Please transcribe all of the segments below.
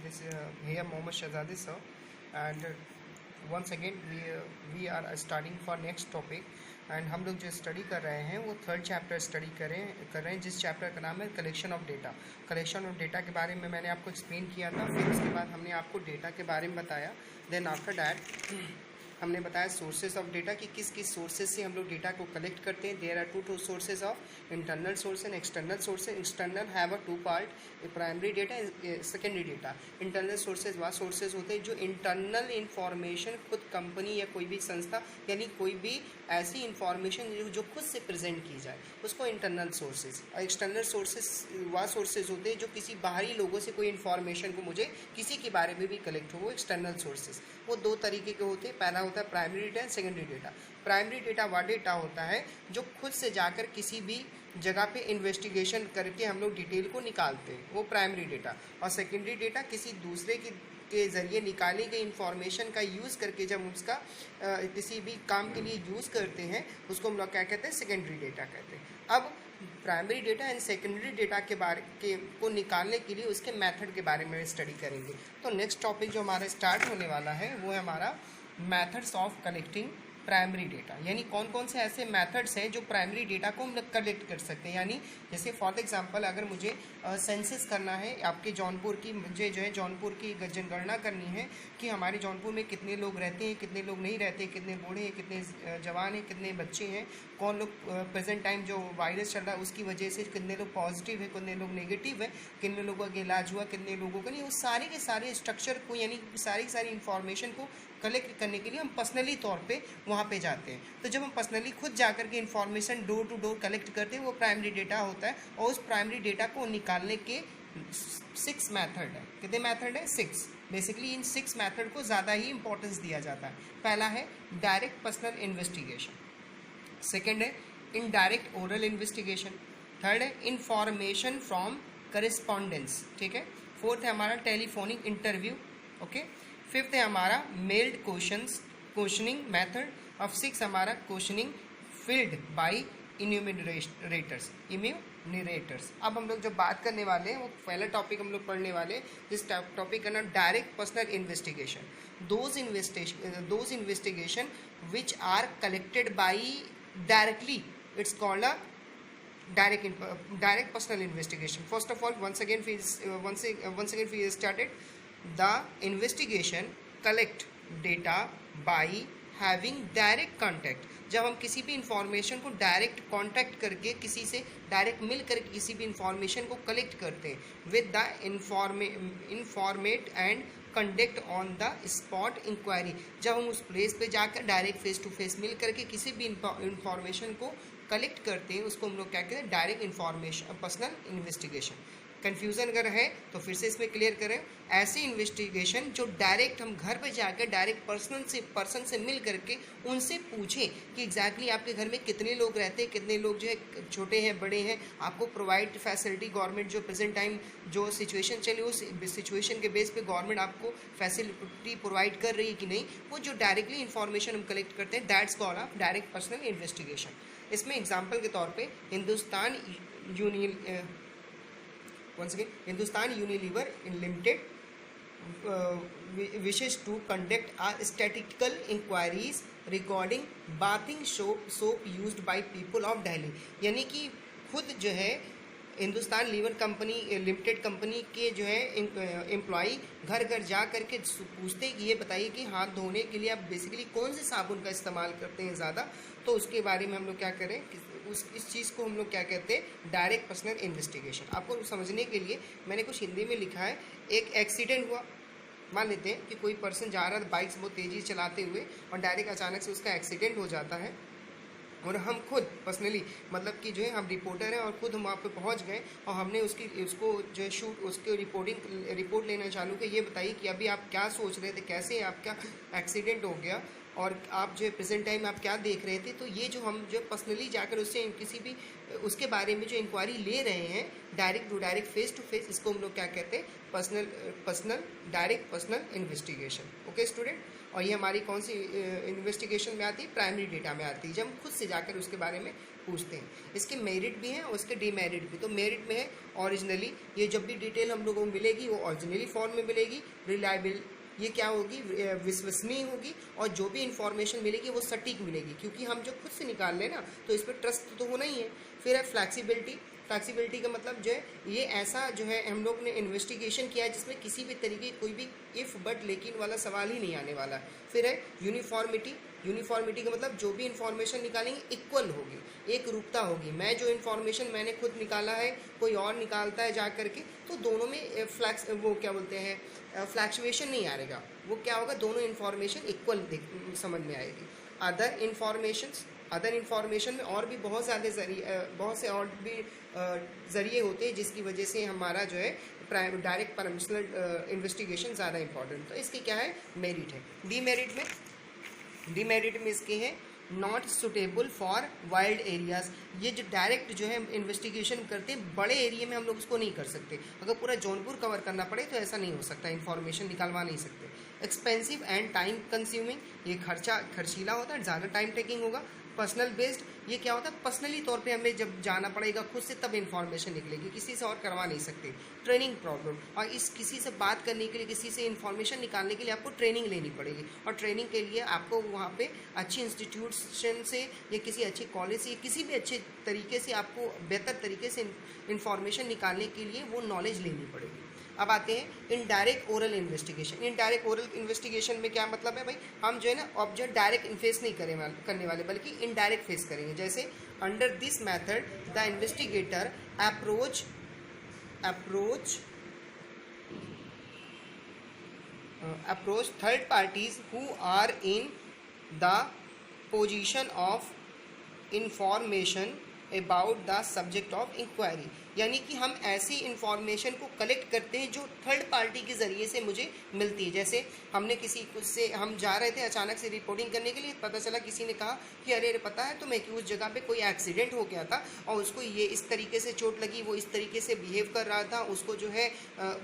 this here Mohammad Shahzadi sir, and once again we are starting for next topic. And हम लोग जो study कर रहे हैं वो थर्ड चैप्टर स्टडी कर रहे हैं जिस चैप्टर का नाम है collection of data. Collection of data के बारे में मैंने आपको एक्सप्लेन किया था, फिर उसके बाद हमने आपको डेटा के बारे में बताया। देन आफ्टर दैट हमने बताया सोर्सेज ऑफ डेटा कि किस किस सोर्सेज से हम लोग डेटा को कलेक्ट करते हैं। There are two sources of internal source and external sources. External have a two part, primary data, secondary data. Internal sources वह सोर्सेज होते हैं जो इंटरनल इंफॉर्मेशन खुद कंपनी या कोई भी संस्था यानी कोई भी ऐसी इंफॉर्मेशन जो खुद से प्रेजेंट की जाए उसको इंटरनल सोर्सेज। और एक्सटर्नल सोर्सेज वह सोर्सेज होते हैं जो किसी बाहरी लोगों से कोई इन्फॉर्मेशन को मुझे किसी के बारे में भी कलेक्ट हो, वो एक्सटर्नल सोर्सेज। वो दो तरीके के होते हैं, पहला होता है primary data and secondary data. Primary data वह डेटा होता है जो खुद से जाकर किसी भी जगह पे इन्वेस्टिगेशन करके हम लोग डिटेल को निकालते हैं, वो प्राइमरी डेटा। और सेकेंडरी डेटा किसी दूसरे के ज़रिए निकाली गई इंफॉर्मेशन का यूज़ करके जब उसका किसी भी काम के लिए यूज़ करते हैं उसको हम लोग क्या कहते हैं, सेकेंडरी डेटा कहते हैं। अब primary data and secondary data के बारे को निकालने के लिए उसके मेथड के बारे में स्टडी करेंगे। तो नेक्स्ट टॉपिक जो हमारा स्टार्ट होने वाला है वो है हमारा methods of collecting primary data. यानी कौन कौन से ऐसे मेथड्स हैं जो प्राइमरी डेटा को हम लोग कलेक्ट कर सकते हैं। यानी जैसे फॉर एग्जांपल अगर मुझे सेंसस करना है आपके जौनपुर की, मुझे जो है जौनपुर की जनगणना करनी है कि हमारे जौनपुर में कितने लोग रहते हैं, कितने लोग नहीं रहते, कितने बूढ़े हैं, कितने जवान हैं, कितने बच्चे हैं, कौन लोग प्रेजेंट टाइम जो वायरस चल रहा है उसकी वजह से कितने लोग पॉजिटिव है, कितने लोग नेगेटिव है, कितने लोगों का इलाज हुआ, कितने लोगों का नहीं, उस सारे के सारे स्ट्रक्चर को यानी सारी की सारी इंफॉर्मेशन को कलेक्ट करने के लिए हम पर्सनली तौर पे वहाँ पे जाते हैं। तो जब हम पर्सनली खुद जाकर के information door to door collect करते हैं वो प्राइमरी डेटा होता है। और उस प्राइमरी डेटा को निकालने के 6 मेथड है। कितने मेथड है? 6। बेसिकली इन 6 मेथड को ज़्यादा ही इंपॉर्टेंस दिया जाता है। पहला है डायरेक्ट पर्सनल इन्वेस्टिगेशन, सेकेंड है इनडायरेक्ट ओरल इन्वेस्टिगेशन, थर्ड है इंफॉर्मेशन फ्रॉम करेस्पॉन्डेंस, ठीक है, फोर्थ है हमारा टेलीफोनिक इंटरव्यू, ओके, फिफ्थ है हमारा मेल्ड क्वेश्चनिंग मेथड, और 6 हमारा क्वेश्चनिंग फील्ड बाय इन्यूमरेटर्स। अब हम लोग जो बात करने वाले हैं वो पहला टॉपिक हम लोग पढ़ने वाले, जिस टॉपिक का नाम direct personal investigation. Those investigation which are collected by directly, it's called a direct personal investigation. First of all, once again we started the investigation collect data by having direct contact. जब हम किसी भी information को direct contact करके किसी से direct मिल करके किसी भी इंफॉर्मेशन को कलेक्ट करते हैं with the informant and conduct on the spot inquiry. जब हम उस प्लेस पे जाकर डायरेक्ट फेस टू फेस मिल करके किसी भी इंफॉर्मेशन को कलेक्ट करते हैं उसको हम लोग क्या कहते हैं, direct information personal investigation. Confusion अगर है तो फिर से इसमें क्लियर करें, ऐसी इन्वेस्टिगेशन जो डायरेक्ट हम घर पे जाकर डायरेक्ट पर्सन से मिल करके उनसे पूछें कि एग्जैक्टली आपके घर में कितने लोग रहते हैं, कितने लोग जो है छोटे हैं बड़े हैं, आपको प्रोवाइड फैसिलिटी गवर्नमेंट जो प्रेजेंट टाइम जो सिचुएशन चली उस सिचुएशन के बेस पे गवर्नमेंट आपको फैसिलिटी प्रोवाइड कर रही है कि नहीं, वो जो डायरेक्टली इन्फॉर्मेशन हम कलेक्ट करते हैं that's called off direct personal investigation. इसमें एग्जाम्पल के तौर पे Hindustan Unilever limited wishes to conduct a statistical inquiries regarding bathing soap used by people of Delhi। यानी कि खुद जो है Hindustan lever company limited company के जो है एम्प्लॉई घर घर जा करके पूछते हैं कि ये बताइए कि हाथ धोने के लिए आप बेसिकली कौन से साबुन का इस्तेमाल करते हैं ज़्यादा। तो उसके बारे में हम लोग क्या करें, इस चीज़ को हम लोग क्या कहते हैं, डायरेक्ट पर्सनल इन्वेस्टिगेशन। आपको समझने के लिए मैंने कुछ हिंदी में लिखा है। एक एक्सीडेंट हुआ, मान लेते हैं कि कोई पर्सन जा रहा था बाइक बहुत तेज़ी चलाते हुए और डायरेक्ट अचानक से उसका एक्सीडेंट हो जाता है और हम खुद पर्सनली मतलब कि जो है हम रिपोर्टर हैं और खुद हम वहाँ पे पहुँच गए और हमने उसको जो है उसकी रिपोर्ट लेना चालू किया। ये बताइए कि अभी आप क्या सोच रहे थे, कैसे आपका एक्सीडेंट हो गया और आप जो है प्रेजेंट टाइम आप क्या देख रहे थे। तो ये जो हम जो पर्सनली जाकर उससे किसी भी उसके बारे में जो इंक्वायरी ले रहे हैं direct to direct face to face, इसको हम लोग क्या कहते हैं, direct personal investigation. Okay student, और ये हमारी कौन सी इन्वेस्टिगेशन में आती है, प्राइमरी डेटा में आती है, जब हम खुद से जाकर उसके बारे में पूछते हैं। इसके मेरिट भी हैं और इसके डीमेरिट भी। तो मेरिट में है ओरिजिनली, ये जब भी डिटेल हम लोगों को मिलेगी वो ओरिजिनली फॉर्म में मिलेगी। रिलायबल, ये क्या होगी, विश्वसनीय होगी, और जो भी इंफॉर्मेशन मिलेगी वो सटीक मिलेगी, क्योंकि हम जो खुद से निकाल लें ना तो इस पर ट्रस्ट तो होना ही है। फिर है फ्लैक्सिबिलिटी। फ्लैक्सिबिलिटी का मतलब जो है ये ऐसा जो है हम लोग ने इन्वेस्टिगेशन किया है जिसमें किसी भी तरीके कोई भी इफ़ बट लेकिन वाला सवाल ही नहीं आने वाला। फिर है यूनिफॉर्मिटी। यूनिफॉर्मिटी का मतलब जो भी इंफॉर्मेशन निकालेंगे इक्वल होगी, एक रूपता होगी। मैं जो इन्फॉर्मेशन मैंने खुद निकाला है, कोई और निकालता है जा करके, तो दोनों में वो क्या बोलते हैं फ्लैक्चुएशन नहीं आएगा। वो क्या होगा, दोनों इन्फॉर्मेशन इक्वल समझ में आएगी। अदर इन्फॉर्मेशन में और भी बहुत ज़्यादा बहुत से और भी ज़रिए होते हैं जिसकी वजह से हमारा जो है डायरेक्ट परमिशनल इन्वेस्टिगेशन ज़्यादा इंपॉर्टेंट। तो इसकी क्या है, मेरिट है। डीमेरिट में इसके हैं not suitable for wild areas. ये जो डायरेक्ट जो है इन्वेस्टिगेशन करते हैं बड़े एरिया में हम लोग उसको नहीं कर सकते। अगर पूरा जौनपुर कवर करना पड़े तो ऐसा नहीं हो सकता, इन्फॉर्मेशन निकालवा नहीं सकते। एक्सपेंसिव एंड टाइम कंज्यूमिंग, ये खर्चीला होता है, ज़्यादा टाइम टेकिंग होगा। पर्सनल बेस्ड, ये क्या होता है, पर्सनली तौर पे हमें जब जाना पड़ेगा खुद से तब इन्फॉर्मेशन निकलेगी, किसी से और करवा नहीं सकते। ट्रेनिंग प्रॉब्लम, और इस किसी से बात करने के लिए, किसी से इन्फॉर्मेशन निकालने के लिए आपको ट्रेनिंग लेनी पड़ेगी, और ट्रेनिंग के लिए आपको वहाँ पे अच्छी इंस्टीट्यूशन से या किसी अच्छे कॉलेज से किसी भी अच्छे तरीके से आपको बेहतर तरीके से इन्फॉर्मेशन निकालने के लिए वो नॉलेज लेनी पड़ेगी। अब आते हैं indirect oral investigation. Indirect oral investigation में क्या मतलब है भाई, हम जो है ना ऑब्जेक्ट डायरेक्ट फेस नहीं करने वाले बल्कि इनडायरेक्ट फेस करेंगे। जैसे under this method the investigator approach third parties who are in the position of information about the subject of inquiry. यानी कि हम ऐसी इंफॉर्मेशन को कलेक्ट करते हैं जो थर्ड पार्टी के ज़रिए से मुझे मिलती है। जैसे हमने किसी से हम जा रहे थे अचानक से रिपोर्टिंग करने के लिए, पता चला किसी ने कहा कि अरे पता है तुम्हें कि उस जगह पे कोई एक्सीडेंट हो गया था और उसको ये इस तरीके से चोट लगी, वो इस तरीके से बिहेव कर रहा था, उसको जो है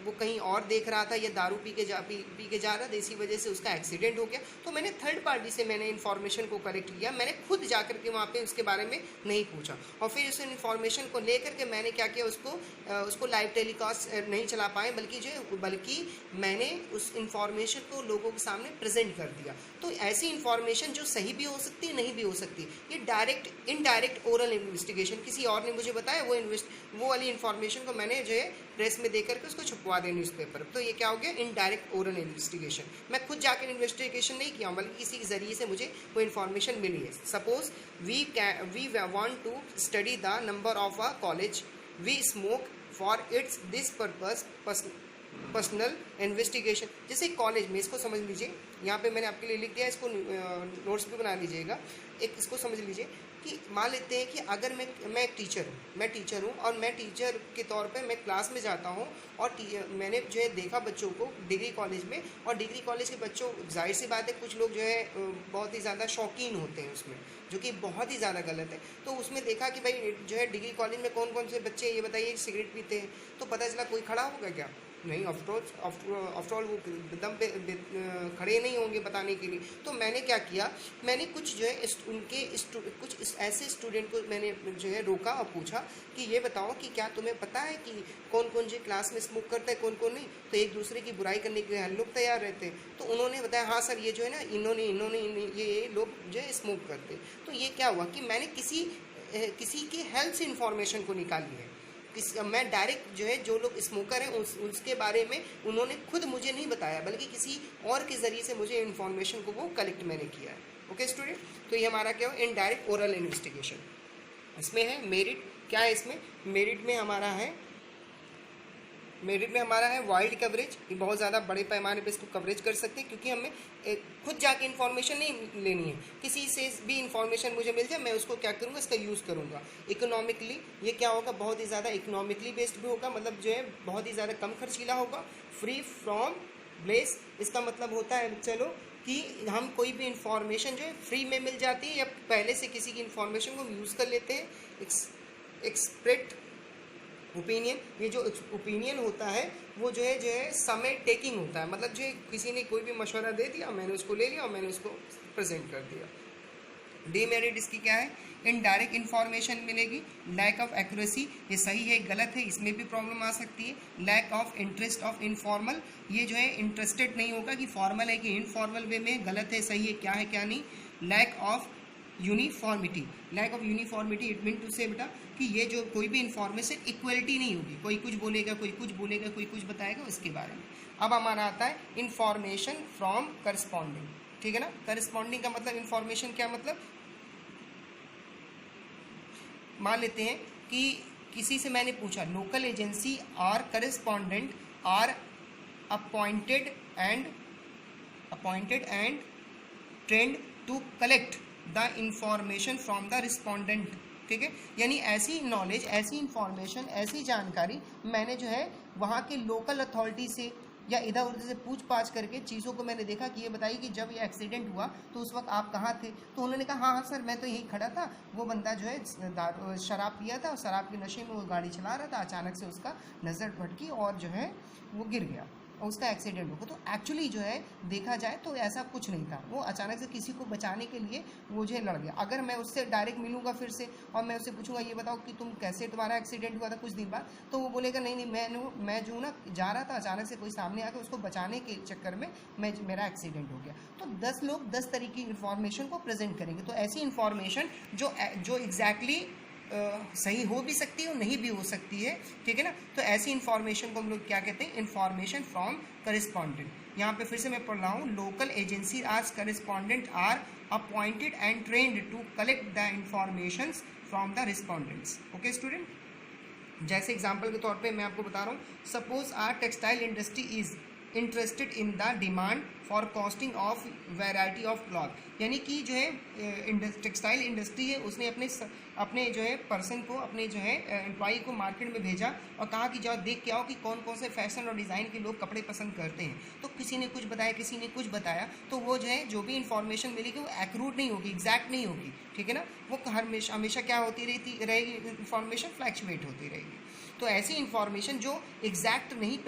वो कहीं और देख रहा था या दारू पी के जा रहा था, इसी वजह से उसका एक्सीडेंट हो गया। तो मैंने थर्ड पार्टी से मैंने इन्फॉर्मेशन को कलेक्ट किया, मैंने खुद जा करके वहाँ पर उसके बारे में नहीं पूछा, और फिर उस इन्फॉर्मेशन को ले करके मैंने क्या किया, उसको लाइव टेलीकास्ट नहीं चला पाए बल्कि मैंने उस इन्फॉर्मेशन को लोगों के सामने प्रेजेंट कर दिया। तो ऐसी इन्फॉर्मेशन जो सही भी हो सकती है, नहीं भी हो सकती, ये इनडायरेक्ट ओरल इन्वेस्टिगेशन, किसी और ने मुझे बताया वो वाली इन्फॉर्मेशन को मैंने जो है प्रेस में दे करके उसको छुपवा दिया न्यूज़पेपर। तो ये क्या हो गया, इनडायरेक्ट ओरल इन्वेस्टिगेशन। मैं खुद जाकर इन्वेस्टिगेशन नहीं किया बल्कि किसी के जरिए से मुझे वो इन्फॉर्मेशन मिली है। Suppose we want to study the number of a college, we smoke for its this purpose personal investigation. जैसे कॉलेज में, इसको समझ लीजिए, यहाँ पे मैंने आपके लिए लिख दिया, इसको नोट्स भी बना लीजिएगा। एक इसको समझ लीजिए कि मान लेते हैं कि अगर मैं एक टीचर हूँ और मैं टीचर के तौर पे मैं क्लास में जाता हूँ और मैंने जो है देखा बच्चों को डिग्री कॉलेज में, और डिग्री कॉलेज के बच्चों, जाहिर सी बात है कुछ लोग जो है बहुत ही ज़्यादा शौकीन होते हैं उसमें, जो कि बहुत ही ज़्यादा गलत है। तो उसमें देखा कि भाई जो है डिग्री कॉलेज में कौन कौन से बच्चे, ये बताइए, सिगरेट पीते हैं। तो पता चला कोई खड़ा होगा क्या, नहीं, आफ्टर ऑल वो दम पे खड़े नहीं होंगे बताने के लिए। तो मैंने क्या किया, मैंने कुछ जो है कुछ ऐसे स्टूडेंट को मैंने जो है रोका और पूछा कि ये बताओ कि क्या तुम्हें पता है कि कौन कौन जो क्लास में स्मोक करता है, कौन कौन नहीं। तो एक दूसरे की बुराई करने के लिए हर लोग तैयार रहते हैं। तो उन्होंने बताया हाँ सर, ये जो है ना इन्होंने ये लोग जो है स्मोक करते। तो ये क्या हुआ कि मैंने किसी की हेल्थ से इन्फॉर्मेशन को निकाली है। मैं डायरेक्ट जो है जो लोग स्मोकर हैं उसके बारे में उन्होंने खुद मुझे नहीं बताया बल्कि किसी और के ज़रिए से मुझे इन्फॉर्मेशन को वो कलेक्ट मैंने किया है। ओके स्टूडेंट, तो ये हमारा क्या हो, इनडायरेक्ट ओरल इन्वेस्टिगेशन। इसमें है मेरिट, क्या है इसमें, मेरिट में हमारा है वाइड कवरेज। ये बहुत ज़्यादा बड़े पैमाने पे इसको कवरेज कर सकते हैं, क्योंकि हमें खुद जाके इन्फॉर्मेशन नहीं लेनी है, किसी से भी इन्फॉर्मेशन मुझे मिल जाए मैं उसको क्या करूँगा, इसका यूज़ करूँगा। इकोनॉमिकली, ये क्या होगा, बहुत ही ज़्यादा इकोनॉमिकली बेस्ड भी होगा, मतलब जो है बहुत ही ज़्यादा कम खर्चीला होगा। फ्री फ्रॉम ब्लेस, इसका मतलब होता है चलो कि हम कोई भी इंफॉर्मेशन जो है फ्री में मिल जाती है या पहले से किसी की इन्फॉर्मेशन को हम यूज़ कर लेते हैं। एक्सप्रेट ओपिनियन, ये जो ओपिनियन होता है वो जो है समय टेकिंग होता है, मतलब जो किसी ने कोई भी मशवरा दे दिया, मैंने उसको ले लिया और मैंने उसको प्रेजेंट कर दिया। डीमेरिट इसकी क्या है, इनडायरेक्ट इन्फॉर्मेशन मिलेगी, लैक ऑफ एक्यूरेसी, ये सही है गलत है, इसमें भी प्रॉब्लम आ सकती है, lack of interest of informal, ये जो है इंटरेस्टेड नहीं होगा कि फॉर्मल है कि इनफॉर्मल वे में, गलत है सही है क्या है क्या नहीं, lack of uniformity, lack of uniformity it mean to say बेटा कि ये जो कोई भी इन्फॉर्मेशन इक्वलिटी नहीं होगी, कोई कुछ बोलेगा कोई कुछ बोलेगा कोई कुछ बताएगा इसके बारे में। अब हमारा आता है इन्फॉर्मेशन फ्रॉम करस्पॉन्डिंग, ठीक है ना। करस्पॉन्डिंग का मतलब इन्फॉर्मेशन क्या मतलब, मान लेते हैं कि किसी से मैंने पूछा लोकल एजेंसी और correspondent are appointed and trained to collect the information from the respondent, ठीक है। यानी ऐसी नॉलेज, ऐसी इंफॉर्मेशन, ऐसी जानकारी मैंने जो है वहाँ के लोकल अथॉरिटी से या इधर उधर से पूछ पाछ करके चीज़ों को मैंने देखा कि ये बताइए कि जब ये एक्सीडेंट हुआ तो उस वक्त आप कहाँ थे, तो उन्होंने कहा हाँ हाँ सर मैं तो यहीं खड़ा था, वो बंदा जो है शराब पिया था और शराब के नशे में वो गाड़ी चला रहा था, अचानक से उसका नज़र भटकी और जो है वो गिर गया और उसका एक्सीडेंट हो गया। तो एक्चुअली जो है देखा जाए तो ऐसा कुछ नहीं था, वो अचानक से किसी को बचाने के लिए वो जो है लड़ गया। अगर मैं उससे डायरेक्ट मिलूंगा फिर से और मैं उससे पूछूंगा ये बताओ कि तुम कैसे, तुम्हारा एक्सीडेंट हुआ था कुछ दिन बाद, तो वो बोलेगा नहीं नहीं मैं जो ना जा रहा था, अचानक से कोई सामने आकर उसको बचाने के चक्कर में मेरा एक्सीडेंट हो गया। तो 10 लोग 10 तरीके की इन्फॉर्मेशन को प्रेजेंट करेंगे। तो ऐसी इन्फॉर्मेशन जो एग्जैक्टली सही हो भी सकती है और नहीं भी हो सकती है, ठीक है ना। तो ऐसी इन्फॉर्मेशन को हम लोग क्या कहते हैं, इन्फॉर्मेशन फ्रॉम करस्पॉन्डेंट। यहाँ पे फिर से मैं पढ़ रहा हूँ, लोकल एजेंसी आज correspondent are appointed and trained to collect the information from the respondents. Okay student, जैसे एग्जाम्पल के तौर पे मैं आपको बता रहा हूँ, suppose our textile industry is interested in the demand for costing of variety of cloth, यानी कि जो है टेक्सटाइल इंडस्ट्री है उसने अपने जो है पर्सन को, अपने जो है एम्प्लॉई को मार्केट में भेजा और कहा कि जाओ देख के आओ कि कौन कौन से फैशन और डिज़ाइन के लोग कपड़े पसंद करते हैं। तो किसी ने कुछ बताया, किसी ने कुछ बताया, तो वो जो है जो भी इन्फॉर्मेशन मिलेगी वो एक्यूरेट नहीं होगी, एग्जैक्ट नहीं होगी, ठीक है ना। वो हमेशा क्या होती रहेगी, इन्फॉर्मेशन फ्लैक्चुएट होती रहेगी। तो ऐसी इन्फॉर्मेशन जो एग्जैक्ट नहीं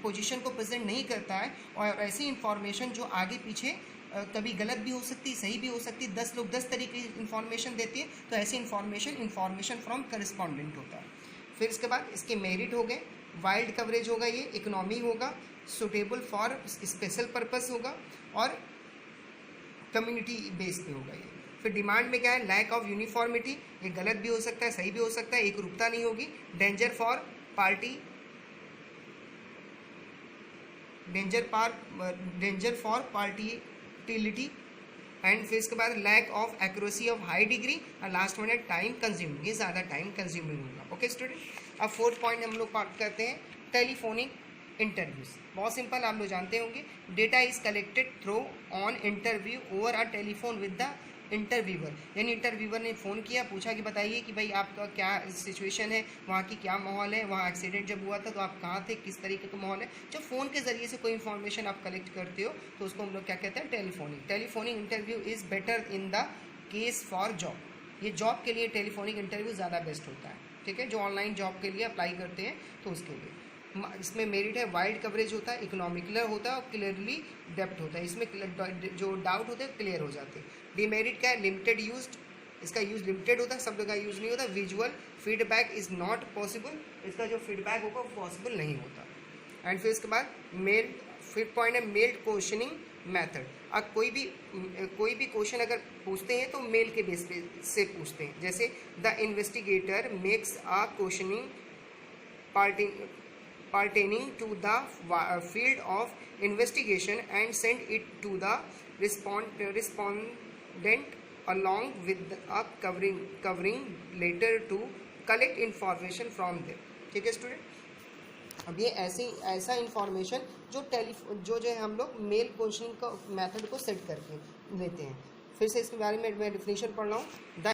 पोजीशन को प्रेजेंट नहीं करता है, और ऐसी इन्फॉर्मेशन जो आगे पीछे कभी गलत भी हो सकती, सही भी हो सकती, 10 लोग 10 तरीके की इन्फॉर्मेशन देती है, तो ऐसी इन्फॉर्मेशन फ्रॉम करस्पॉन्डेंट होता है। फिर इसके बाद इसके मेरिट हो गए, वाइल्ड कवरेज होगा, ये इकोनॉमी होगा, सुटेबल फॉर स्पेशल पर्पस होगा और कम्युनिटी बेस पे होगा ये। फिर डिमांड में क्या है, लैक ऑफ यूनिफॉर्मिटी, ये गलत भी हो सकता है सही भी हो सकता है, एक रूपता नहीं होगी, डेंजर फॉर पार्टिलिटी, एंड फिर इसके बाद lack of accuracy of high degree, और लास्ट वन है टाइम कंज्यूमिंग, ये ज़्यादा टाइम कंज्यूमिंग होगा। ओके स्टूडेंट, अब फोर्थ पॉइंट हम लोग बात करते हैं टेलीफोनिक इंटरव्यूज। बहुत सिंपल, आप लोग जानते होंगे, data is collected through on interview over a telephone with the interviewer, यानी इंटरव्यूअर ने फ़ोन किया, पूछा कि बताइए कि भाई आपका क्या सिचुएशन है, वहाँ की क्या माहौल है, वहाँ एक्सीडेंट जब हुआ था तो आप कहाँ थे, किस तरीके का माहौल है। जब फ़ोन के ज़रिए से कोई इन्फॉर्मेशन आप कलेक्ट करते हो तो उसको हम लोग क्या कहते हैं, telephonic interview is better in the case for job, ये जॉब के लिए टेलीफोनिक इंटरव्यू ज़्यादा बेस्ट होता है, ठीक है, जो ऑनलाइन जॉब के लिए अप्लाई करते हैं तो उसके लिए। इसमें मेरिट है, वाइड कवरेज होता है, इकोनॉमिकलर होता है और क्लियरली डेप्थ होता है, इसमें जो डाउट होते हैं क्लियर हो जाते हैं। डिमेरिट क्या है, लिमिटेड यूज, इसका यूज़ लिमिटेड होता है, सब जगह यूज़ नहीं होता। Visual feedback is not possible, इसका जो फीडबैक होगा वो पॉसिबल नहीं होता। एंड फिर इसके बाद मेल, फिफ्थ पॉइंट है मेल क्वेश्चनिंग मेथड। अब कोई भी क्वेश्चन अगर पूछते हैं तो मेल के बेस पे से पूछते हैं, जैसे the investigator makes a questioning pertaining to the field of investigation and send it to the respondent along with a covering letter to collect information from them, ठीक है स्टूडेंट। अब ये ऐसा इंफॉर्मेशन जो है हम लोग मेल क्वेश्चनिंग का मेथड को सेट करके लेते हैं। फिर से इसके बारे में मैं डिफिनेशन पढ़ रहा हूँ।